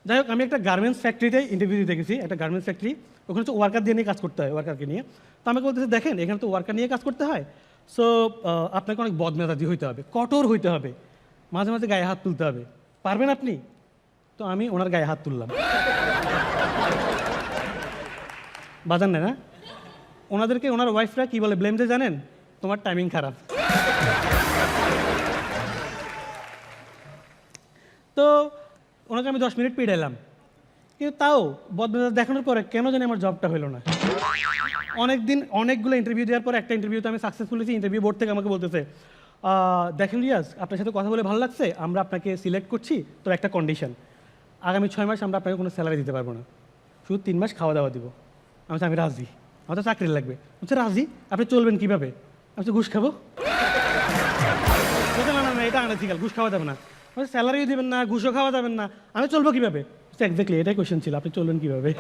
যাই হোক, আমি একটা গার্মেন্টস ফ্যাক্টরিতে ইন্টারভিউ দিতে গেছি, একটা গার্মেন্টস ফ্যাক্টরি। ওখানে হচ্ছে ওয়ার্কার দিয়ে নিয়ে কাজ করতে হয়, ওয়ার্কারকে নিয়ে। তো আমাকে বলতেছে, দেখেন এখানে তো ওয়ার্কার নিয়ে কাজ করতে হয়, সো আপনাকে অনেক বদমেজাজি হইতে হবে, কঠোর হইতে হবে, মাঝে মাঝে গায়ে হাত তুলতে হবে, পারবেন আপনি? তো আমি ওনার গায়ে হাত তুললাম। বাজান না, না ওনাদেরকে ওনার ওয়াইফরা কি বলে ব্লেম যে জানেন? তোমার টাইমিং খারাপ। তো ওনাকে আমি 10 মিনিট পিড়াইলাম, কিন্তু তাও বদমেজাজ দেখানোর পরে কেন জানি আমার জবটা হলো না। অনেকগুলো ইন্টারভিউ দেওয়ার পর একটা ইন্টারভিউতে আমি সাকসেসফুল হয়েছি। ইন্টারভিউ বোর্ড থেকে আমাকে বলতেছে, দেখেন রিয়াজ, আপনার সাথে কথা বলে ভালো লাগছে, আমরা আপনাকে সিলেক্ট করছি, তো একটা কন্ডিশন, আগামী 6 মাস আমরা আপনাকে কোনো স্যালারি দিতে পারবো না, শুধু 3 মাস খাওয়া দাওয়া দিব। আমি রাজি, আমার তো চাকরি লাগবে। বলছে রাজি, আপনি চলবেন কীভাবে? আমি ঘুষ খাবো। বলছে না না না, এটা আনএথিক্যাল, ঘুষ খাওয়া যাবে না। স্যালারিও দেবেন না, ঘুষও খাওয়া যাবেন না, আমি চলবো কীভাবে? এক্স্যাক্টলি এটাই কোয়েশ্চেন ছিল, আপনি চলবেন কীভাবে?